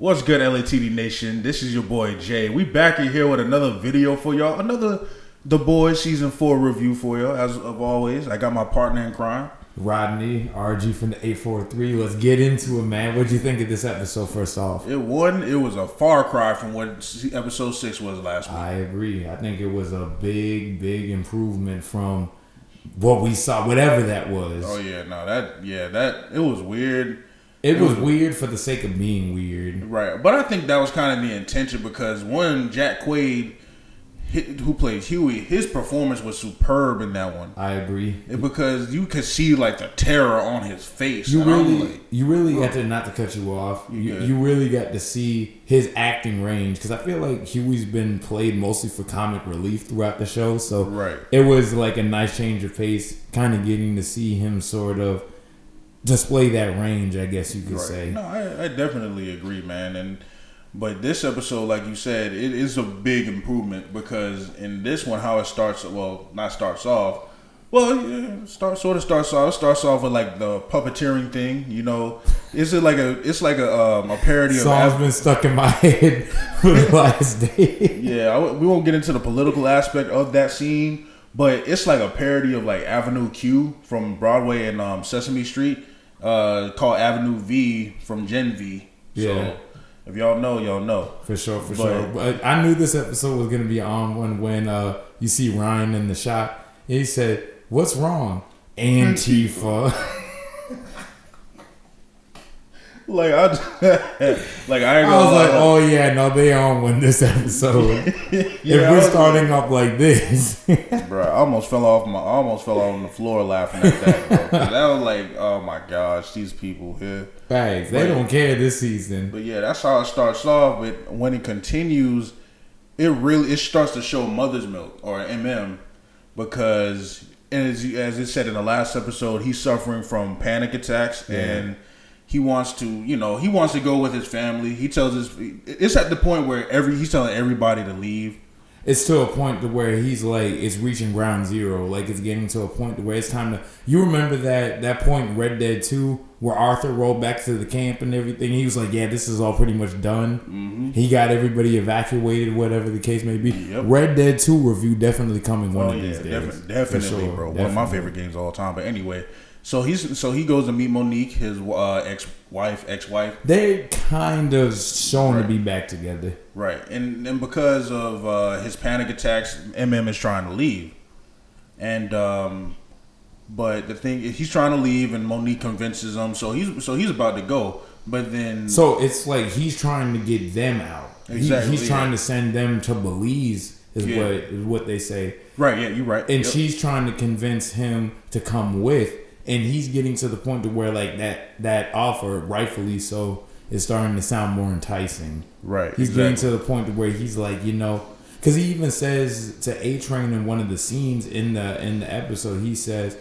What's good, LATD Nation? This is your boy Jay. We back in here with another video for y'all. Another The Boys Season 4 review for y'all. As of always, I got my partner in crime, Rodney, RG from the 843. Let's get into it, man. What'd you think of this episode first off? It was a far cry from what episode 6 was last week. I agree. I think it was a big improvement from what we saw, whatever that was. Oh yeah, no, that it was weird. It was weird for the sake of being weird. Right. But I think that was kind of the intention because one, Jack Quaid, who plays Huey, his performance was superb in that one. I agree. Because you could see like the terror on his face. You really got to, not to cut you off, you really got to see his acting range. Because I feel like Huey's been played mostly for comic relief throughout the show. So it was like a nice change of pace, kind of getting to see him sort of display that range, I guess you could say. No, I definitely agree, man. But this episode, like you said, it is a big improvement because in this one, how it starts, it starts off with like the puppeteering thing, you know. It's like a parody of song's been stuck in my head for the last day. Yeah, we won't get into the political aspect of that scene, but it's like a parody of like Avenue Q from Broadway and Sesame Street, called Avenue V from Gen V. Yeah. So if y'all know, y'all know. For sure. But I knew this episode was going to be on when you see Ryan in the shop. He said, "What's wrong? Antifa." I was like, oh yeah, no, they on one this episode. If we're starting up like this, bro, I almost fell on the floor laughing at that, bro. That was like, oh my gosh, these people here. Bags, they don't care this season. But yeah, that's how it starts off. But when it continues, it starts to show mother's milk or because as it said in the last episode, he's suffering from panic attacks and he wants to go with his family. It's at the point where he's telling everybody to leave. It's to a point to where he's like, it's reaching ground zero. Like it's getting to a point to where it's time to. You remember that point in Red Dead 2 where Arthur rolled back to the camp and everything. He was like, yeah, this is all pretty much done. Mm-hmm. He got everybody evacuated, whatever the case may be. Yep. Red Dead 2 review definitely coming one of these days. Definitely, sure, bro. One of my favorite games of all time. But anyway. So he goes to meet Monique, his ex-wife. They're kind of shown to be back together, right? And because of his panic attacks, is trying to leave, and but the thing is, he's trying to leave, and Monique convinces him. So he's about to go, but then it's like he's trying to get them out. Exactly, he's trying to send them to Belize. Is what they say. Right? Yeah, you're right. And she's trying to convince him to come with. And he's getting to the point to where like that offer, rightfully so, is starting to sound more enticing. Right. He's getting to the point to where he's like, because he even says to A-Train in one of the scenes in the episode, he says,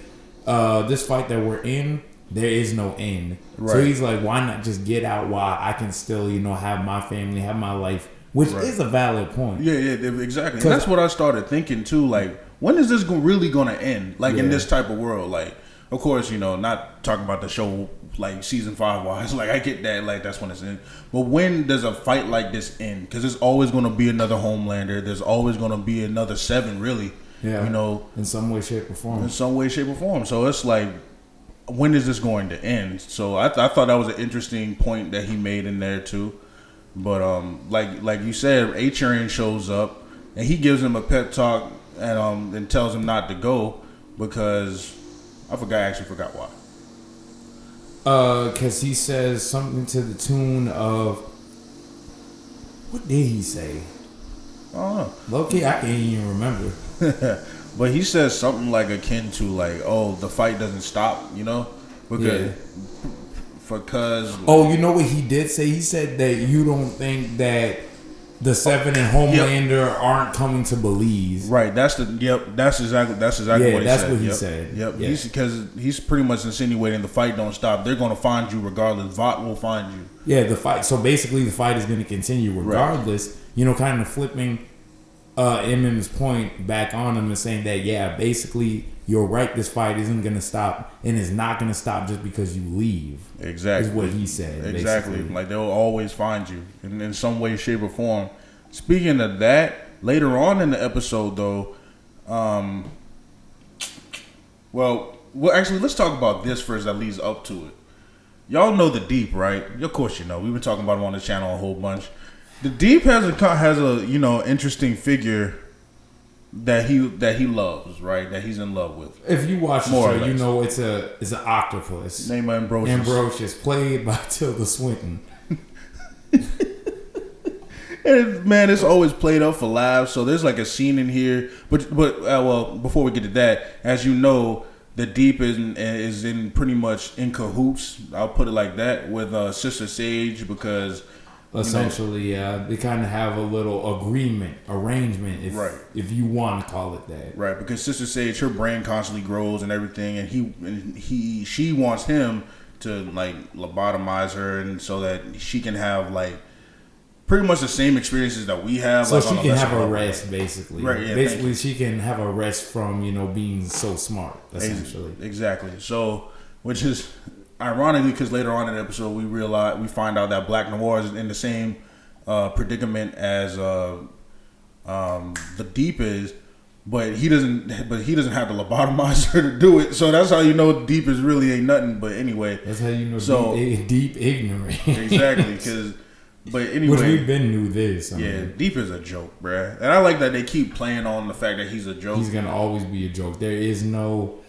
"This fight that we're in, there is no end." Right. So he's like, "Why not just get out while I can still, have my family, have my life," which is a valid point. Yeah, exactly. And that's what I started thinking too. Like, when is this really going to end? Like in this type of world, like. Of course, not talking about the show like season 5 wise. Like I get that, like that's when it's in. But when does a fight like this end? Because there's always going to be another Homelander. There's always going to be another Seven, really. Yeah. In some way, shape, or form. So it's like, when is this going to end? So I thought that was an interesting point that he made in there too. But like you said, A-Train shows up and he gives him a pep talk and tells him not to go because. I actually forgot why. Because he says something to the tune of, what did he say? I don't know. Low-key, I can't even remember. But he says something like akin to like, oh, the fight doesn't stop, because. Oh, you know what he did say? He said that you don't think that the Seven and Homelander aren't coming to Belize. Right. That's exactly what he said. That's what he said. Yep. Yeah. He's pretty much insinuating the fight don't stop. They're going to find you regardless. Vought will find you. Yeah, the fight. So basically the fight is going to continue regardless. Right. Kind of flipping Emmons' point back on him and saying that, yeah, basically, you're right, this fight isn't going to stop and is not going to stop just because you leave. Exactly. Is what he said. Exactly. Basically. Like, they'll always find you in some way, shape, or form. Speaking of that, later on in the episode, though, well, actually, let's talk about this first that leads up to it. Y'all know the Deep, right? Of course you know. We've been talking about him on the channel a whole bunch. The Deep has a interesting figure that he loves, right? That he's in love with. If you watch the show, you know it's an octopus. Name Ambrosius. Ambrosius, played by Tilda Swinton. And man, it's always played up for laughs. So there's like a scene in here, but before we get to that, as you know, the Deep is in pretty much in cahoots. I'll put it like that with Sister Sage because essentially, they kind of have a little arrangement, if you want to call it that. Right, because Sister Sage, her brain constantly grows and everything, and she wants him to like lobotomize her, and so that she can have like pretty much the same experiences that we have. So like, she can have a rest, basically. Right, yeah, basically, she can have a rest from being so smart, essentially. Exactly. So, which is ironically because later on in the episode we find out that Black Noir is in the same predicament as the Deep is, but he doesn't have to lobotomize her to do it. So that's how you know Deep is really ain't nothing. But anyway, that's how you know Deep ignorant. Exactly, because. But anyway, which we've been knew this. Deep is a joke, bruh. And I like that they keep playing on the fact that he's a joke. He's gonna always be a joke. There is no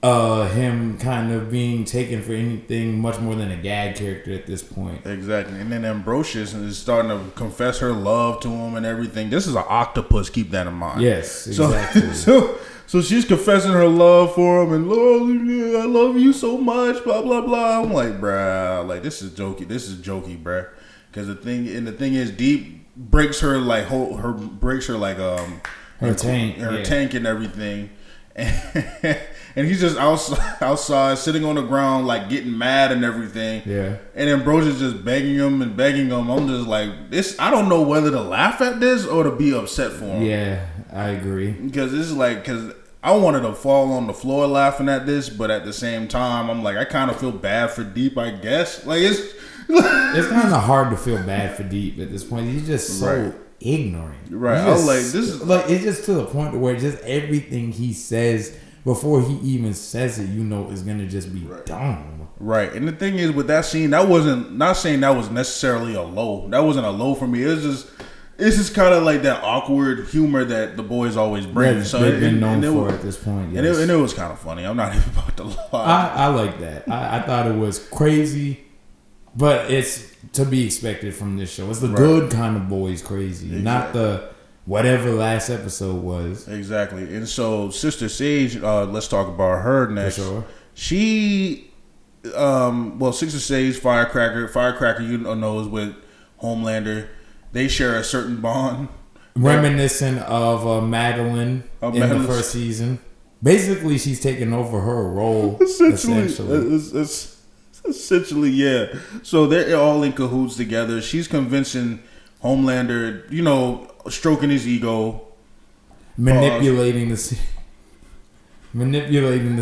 him kind of being taken for anything much more than a gag character at this point. Exactly. And then Ambrosius is starting to confess her love to him and everything. This is an octopus. Keep that in mind. Yes, exactly. So she's confessing her love for him and I love you so much. Blah blah blah. I'm like, bruh, like this is jokey. This is jokey, bruh. Because the thing is, Deep breaks her like her tank and everything, and he's just outside sitting on the ground like getting mad and everything. Yeah. And Ambrosia's just begging him. I'm just like this. I don't know whether to laugh at this or to be upset for him. Yeah, I agree. Because this is because I wanted to fall on the floor laughing at this, but at the same time, I'm like I kind of feel bad for Deep. I guess like it's kind of hard to feel bad for Deep at this point. He's just so ignorant. Right. I was like, this is like it's just to the point where just everything he says before he even says it, is gonna just be dumb. Right. And the thing is, with that scene, that wasn't not saying that was necessarily a low. That wasn't a low for me. It's just kind of like that awkward humor that the boys always bring. Yeah, so they've been known for at this point. Yes. And it was kind of funny. I'm not even about to lie. I like that. I thought it was crazy. But it's to be expected from this show. It's the good kind of boys crazy, not the whatever last episode was. Exactly. And so Sister Sage, let's talk about her next. For sure. She, Sister Sage, Firecracker, knows with Homelander. They share a certain bond. Reminiscent of Madeline in the first season. Basically, she's taking over her role, essentially. Essentially, yeah. So they're all in cahoots together. She's convincing Homelander, stroking his ego, manipulating the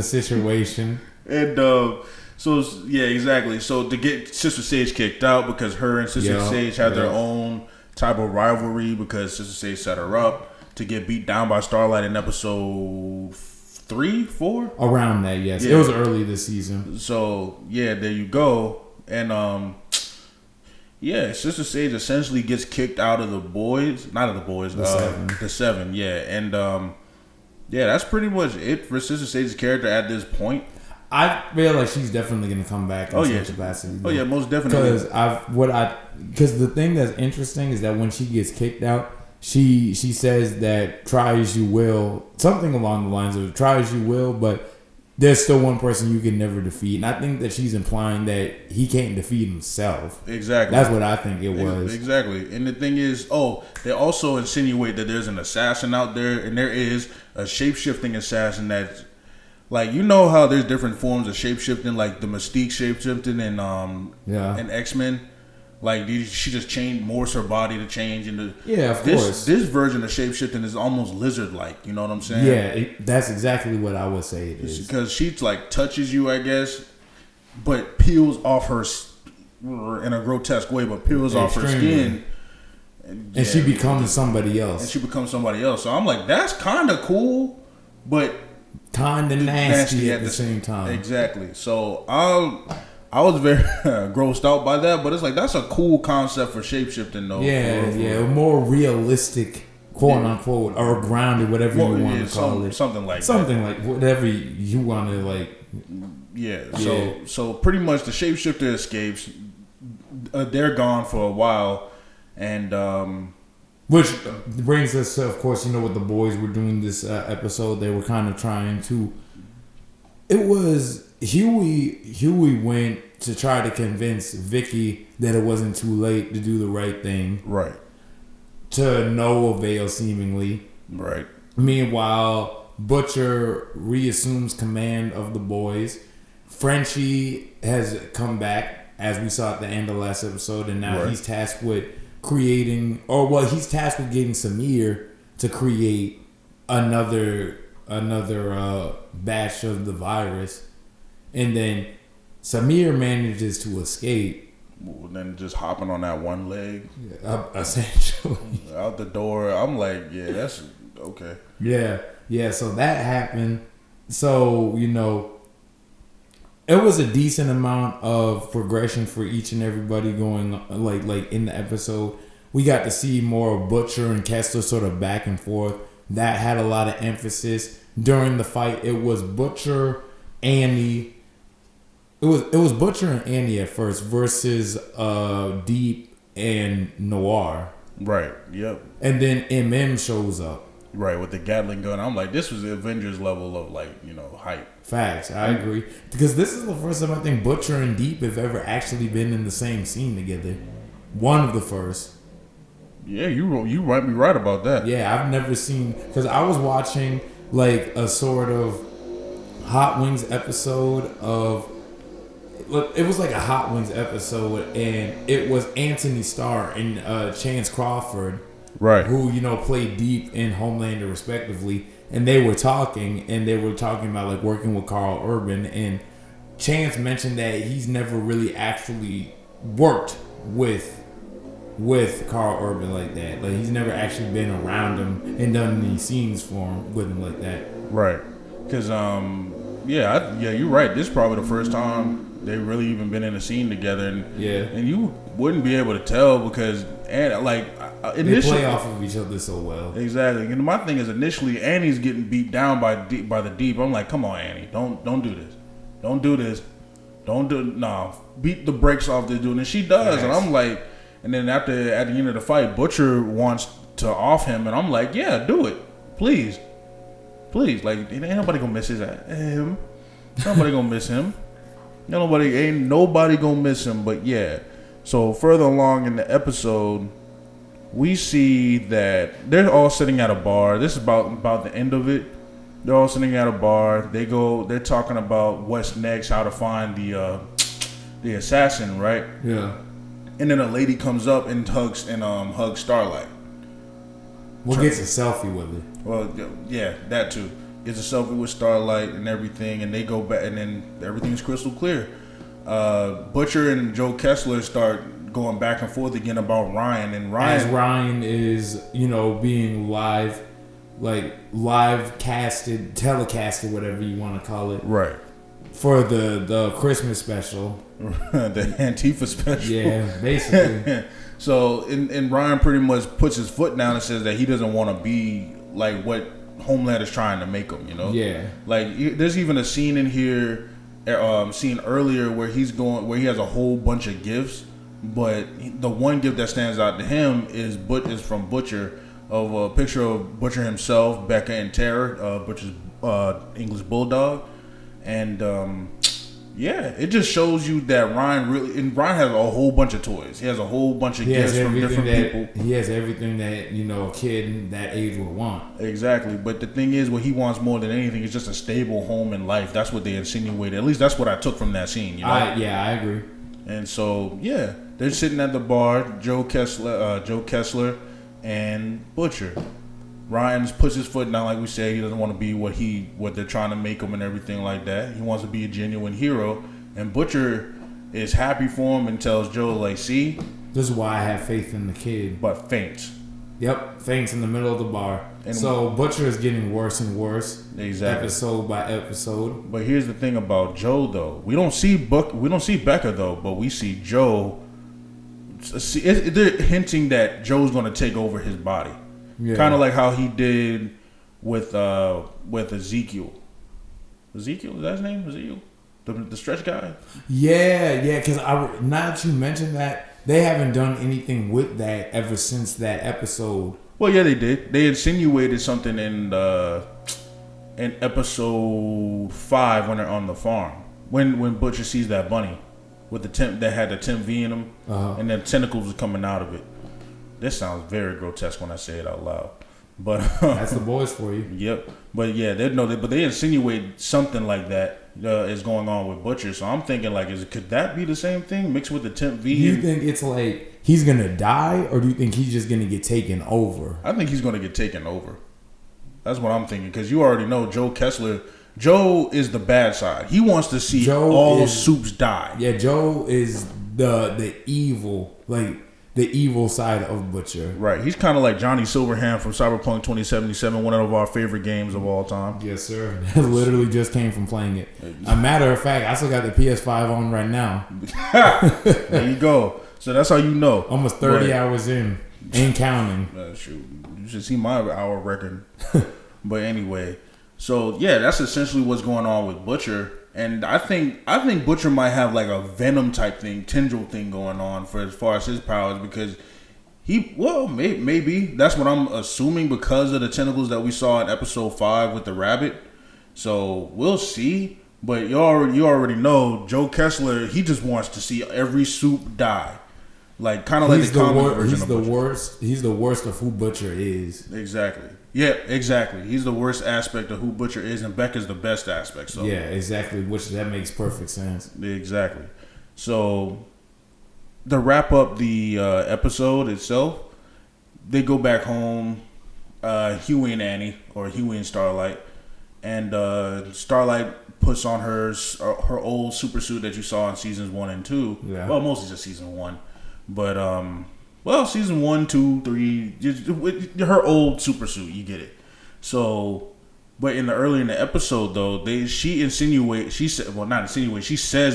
situation. And exactly. So to get Sister Sage kicked out because her and Sister Sage had their own type of rivalry because Sister Sage set her up to get beat down by Starlight in episode 3, 4? Around that, yes. Yeah. It was early this season. So, yeah, there you go. And, Sister Sage essentially gets kicked out of the boys. Not of the boys. The seven, yeah. And, that's pretty much it for Sister Sage's character at this point. I feel like she's definitely going to come back in some capacity. Oh, yeah, most definitely. Because the thing that's interesting is that when she gets kicked out, She says that try as you will, something along the lines of try as you will, but there's still one person you can never defeat. And I think that she's implying that he can't defeat himself. Exactly. That's what I think it was. Exactly. And the thing is, they also insinuate that there's an assassin out there, and there is a shape-shifting assassin that's like, how there's different forms of shape-shifting, like the Mystique shape-shifting and X-Men. Like, she just morphs her body to change into. Yeah, of course. This version of shapeshifting is almost lizard-like. You know what I'm saying? Yeah, that's exactly what I would say it is. Because she like touches you, I guess, but peels off her in a grotesque way, but peels off her skin. And she becomes somebody else. So I'm like, that's kind of cool, but kind of nasty at the same time. Exactly. So I was very grossed out by that, but it's like that's a cool concept for shapeshifting, though. Yeah, more realistic, quote unquote, or grounded, whatever you want to call it. Something like whatever you want to like. Yeah. So pretty much the shapeshifter escapes. They're gone for a while, and which brings us to, of course, what the boys were doing this episode. They were kind of trying to. It was. Huey went to try to convince Vicky that it wasn't too late to do the right thing. Right. To no avail, seemingly. Right. Meanwhile, Butcher reassumes command of the boys. Frenchie has come back, as we saw at the end of the last episode, and now he's tasked with getting Samir to create another batch of the virus. And then Samir manages to escape. Well, then just hopping on that one leg. Essentially. Out the door. I'm like, yeah, that's okay. Yeah, so that happened. So, it was a decent amount of progression for each and everybody going, like in the episode. We got to see more of Butcher and Kessler sort of back and forth. That had a lot of emphasis. During the fight, it was Butcher, Annie. It was Butcher and Annie at first versus Deep and Noir. Right. Yep. And then MM shows up. Right, with the Gatling gun. I'm like, this was the Avengers level of hype. Facts. I agree. Because this is the first time I think Butcher and Deep have ever actually been in the same scene together. One of the first. Yeah, you might be right about that. Yeah, I've never seen, because I was watching like a sort of Hot Wings episode of. It was like a Hot Wings episode, and it was Anthony Starr and Chance Crawford, right? Who played Deep in Homelander respectively, and they were talking about like working with Carl Urban, and Chance mentioned that he's never really actually worked with Carl Urban like that. Like he's never actually been around him and done any scenes with him like that. Right? Because you're right. This is probably the first time they really even been in a scene together, and you wouldn't be able to tell because initially they play off of each other so well. Exactly. And my thing is, initially Annie's getting beat down by the Deep. I'm like, come on, Annie, don't do this, beat the brakes off this dude, and she does, yes. And I'm like, and then at the end of the fight, Butcher wants to off him, and I'm like, yeah, do it, please, like ain't nobody gonna miss him. Nobody gonna miss him. Ain't nobody gonna miss him, but yeah. So further along in the episode, we see that they're all sitting at a bar. This is about the end of it. They're all sitting at a bar. They're talking about what's next, how to find the assassin, right? Yeah. And then a lady comes up and hugs Starlight. Gets a selfie with her. Well, yeah, that too. Gets a selfie with Starlight and everything, and they go back, and then everything's crystal clear. Butcher and Joe Kessler start going back and forth again about Ryan, and Ryan is being telecasted, whatever you want to call it, right, for the Christmas special, the Antifa special, yeah, basically. So and Ryan pretty much puts his foot down and says that he doesn't want to be like what Homelander's trying to make him, Yeah. Like there's even a scene in here, scene earlier where he has a whole bunch of gifts, but the one gift that stands out to him is from Butcher, of a picture of Butcher himself, Becca, and Tara, Butcher's English bulldog, and it just shows you that Ryan has a whole bunch of toys. He has a whole bunch of gifts from different people. He has everything that a kid in that age would want. Exactly, but the thing is, what he wants more than anything is just a stable home in life. That's what they insinuated. At least that's what I took from that scene. I agree. And so They're sitting at the bar, Joe Kessler, and Butcher. Ryan puts his foot down, like we said. He doesn't want to be what they're trying to make him and everything like that. He wants to be a genuine hero, and Butcher is happy for him and tells Joe, like, see, this is why I have faith in the kid. But faints. Yep, faints in the middle of the bar. And so Butcher is getting worse and worse, exactly, episode by episode. But here's the thing about Joe, though. We don't see Becca though, but we see Joe. They're hinting that Joe's going to take over his body, kind of like how he did with Ezekiel. Ezekiel, is that his name? Ezekiel, the stretch guy. Yeah, because now that you mentioned that, they haven't done anything with that ever since that episode. Well, yeah, they did. They insinuated something in episode 5 when they're on the farm. When Butcher sees that bunny with the temp that had the temp V in them, and then tentacles was coming out of it. This sounds very grotesque when I say it out loud. But that's the boys for you. Yep. But yeah, they insinuate something like that is going on with Butcher. So I'm thinking, like, could that be the same thing mixed with the temp V? Do you think it's like he's gonna die, or do you think he's just gonna get taken over? I think he's gonna get taken over. That's what I'm thinking, because you already know Joe Kessler. Joe is the bad side. He wants to see all soups die. Yeah, Joe is the evil, like the evil side of Butcher. Right. He's kind of like Johnny Silverhand from Cyberpunk 2077, one of our favorite games of all time. Yes, sir. Literally just came from playing it. A matter of fact, I still got the PS5 on right now. There you go. So that's how you know. Almost 30 hours in. Ain't counting. Shoot. You should see my hour record. But anyway, so yeah, that's essentially what's going on with Butcher. And I think Butcher might have like a Venom type thing, tendril thing going on for as far as his powers, because maybe that's what I'm assuming because of the tentacles that we saw in episode 5 with the rabbit. So we'll see. But you already know Joe Kessler, he just wants to see every soup die. Like kind of like the comic version of Butcher. He's the worst of who Butcher is. Exactly. Yeah, exactly. He's the worst aspect of who Butcher is, and Becca's the best aspect. So yeah, exactly. Which that makes perfect sense. Exactly. So to wrap up the episode itself, they go back home. Huey and Annie, or Huey and Starlight, and Starlight puts on her old super suit that you saw in seasons 1 and 2. Yeah. Well, mostly just season 1, but season 1, 2, 3, just her old super suit, you get it. So, but earlier in the episode though, she says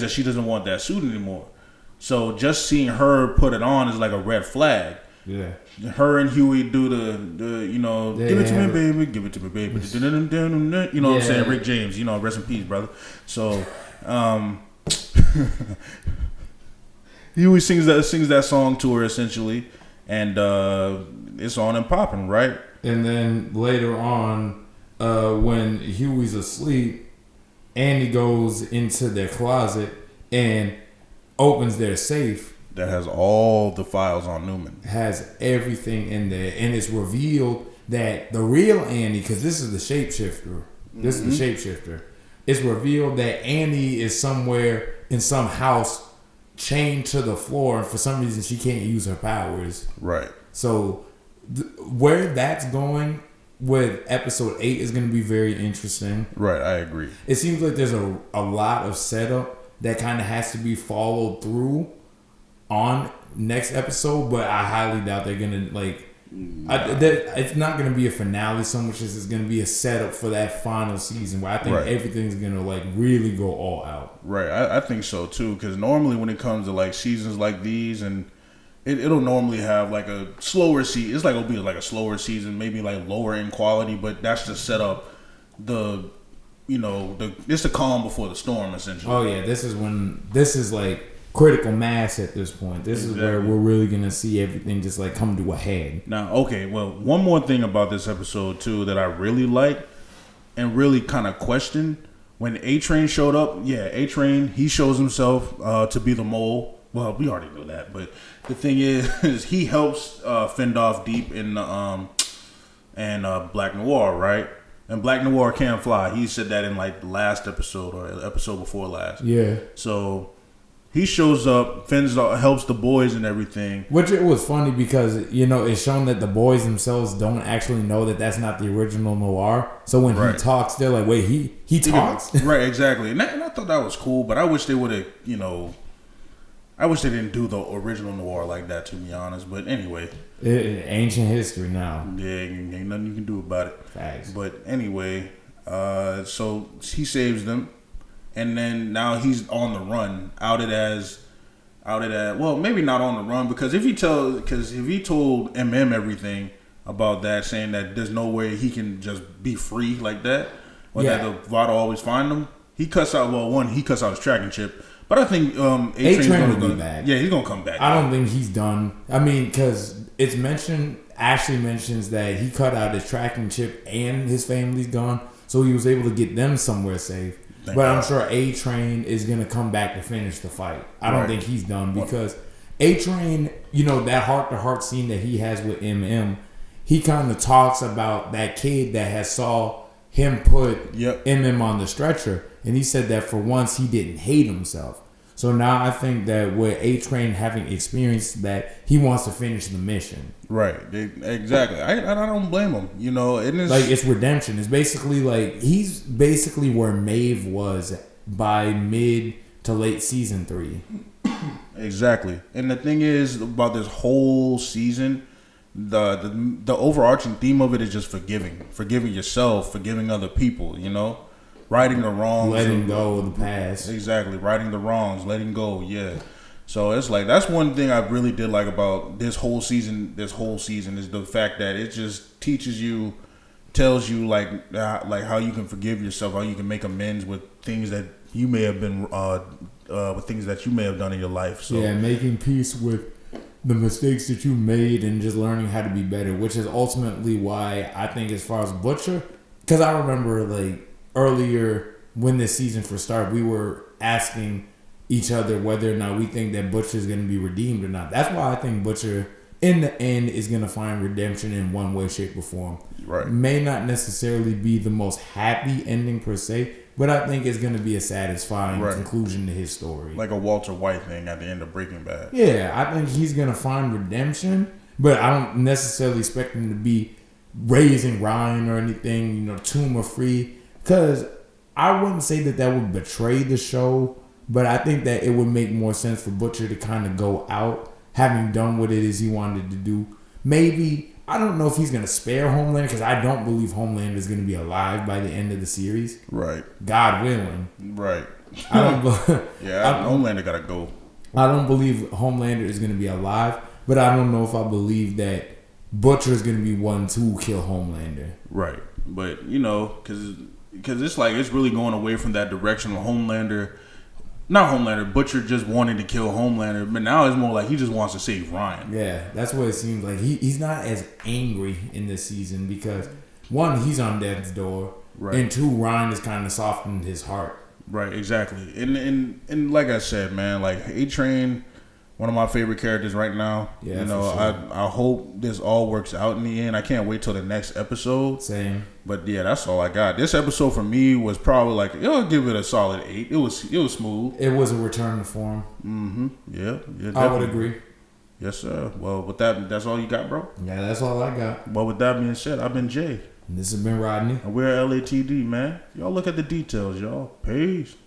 that she doesn't want that suit anymore. So just seeing her put it on is like a red flag. Yeah. Her and Huey do the give it to me, baby, give it to me, baby. You know what I'm saying? Rick James, rest in peace, brother. So, Huey sings that song to her essentially, and it's on and popping, right? And then later on, when Huey's asleep, Andy goes into their closet and opens their safe. That has all the files on Newman. Has everything in there, and it's revealed that the real Andy, because this is the shapeshifter. This is the shapeshifter. It's revealed that Andy is somewhere in some house, chained to the floor, and for some reason she can't use her powers. Right. So where that's going with episode 8 is going to be very interesting. Right, I agree. It seems like there's a lot of setup that kind of has to be followed through on next episode, but I highly doubt they're going to it's not going to be a finale so much as it's going to be a setup for that final season where I think everything's going to really go all out. Right, I think so too, because normally when it comes to seasons like these, and it'll normally have a slower season. It's it'll be a slower season, maybe lower in quality, but that's to set up it's the calm before the storm essentially. Oh yeah, this is critical mass at this point. This is where we're really gonna see everything just come to a head. Now, okay, well, one more thing about this episode too that I really liked and really kind of questioned when A-Train showed up. Yeah, A-Train, he shows himself to be the mole. Well, we already know that, but the thing is he helps fend off Deep in the Black Noir, right? And Black Noir can't fly. He said that in the last episode or episode before last. Yeah. So He shows up, helps the boys and everything. Which it was funny because, it's shown that the boys themselves don't actually know that that's not the original Noir. So when he talks, they're like, wait, he talks? Right, exactly. And I thought that was cool, but I wish they would have, I wish they didn't do the original Noir like that, to be honest. But anyway. Ancient history now. Yeah, ain't nothing you can do about it. Facts. But anyway, so he saves them. And then now he's on the run, outed as well, maybe not on the run, because if he told MM everything about that, saying that there's no way he can just be free like that, or that the VADA always find him, he cuts out his tracking chip. But I think A-Train will be back. Yeah, he's gonna come back. I don't think he's done. I mean, because it's mentioned. Ashley mentions that he cut out his tracking chip and his family's gone, so he was able to get them somewhere safe. But I'm sure A-Train is going to come back to finish the fight. I don't think he's done because A-Train, that heart-to-heart scene that he has with MM, he kind of talks about that kid that has saw him put MM on the stretcher. And he said that for once he didn't hate himself. So now I think that with A-Train having experienced that, he wants to finish the mission. Right, exactly. I don't blame him. It's redemption. It's basically he's basically where Maeve was by mid to late season 3. Exactly. And the thing is about this whole season, the overarching theme of it is just forgiving yourself, forgiving other people. Righting the wrongs, letting go of the past. Exactly, righting the wrongs, letting go. Yeah. So it's that's one thing I really did like about this whole season. This whole season is the fact that it just tells you how you can forgive yourself, how you can make amends with things that you may have been, with things that you may have done in your life. So making peace with the mistakes that you made and just learning how to be better, which is ultimately why I think as far as Butcher, because I remember earlier when this season first started, we were asking each other whether or not we think that Butcher is going to be redeemed or not. That's why I think Butcher, in the end, is going to find redemption in one way, shape, or form. Right. May not necessarily be the most happy ending per se, but I think it's going to be a satisfying conclusion to his story. Like a Walter White thing at the end of Breaking Bad. Yeah, I think he's going to find redemption, but I don't necessarily expect him to be raising Ryan or anything, tomb or free. Because I wouldn't say that would betray the show, but I think that it would make more sense for Butcher to kind of go out, having done what it is he wanted to do. Maybe, I don't know if he's going to spare Homelander, because I don't believe Homelander is going to be alive by the end of the series. Right. God willing. Right. Homelander got to go. I don't believe Homelander is going to be alive, but I don't know if I believe that Butcher is going to be one to kill Homelander. Right. But, because it's it's really going away from that direction of Butcher just wanting to kill Homelander, but now it's more like he just wants to save Ryan. Yeah, that's what it seems like. He's not as angry in this season because, one, he's on death's door, and two, Ryan has kind of softened his heart. Right, exactly. And like I said, man, A-Train, one of my favorite characters right now. Yeah, sure. I hope this all works out in the end. I can't wait till the next episode. Same. But yeah, that's all I got. This episode for me was probably I'll give it a solid 8. It was smooth. It was a return to form. Mm-hmm. Yeah, definitely. I would agree. Yes, sir. Well, with that's all you got, bro? Yeah, that's all I got. Well, with that being said, I've been Jay. And this has been Rodney. And we're LATD, man. Y'all look at the details, y'all. Peace.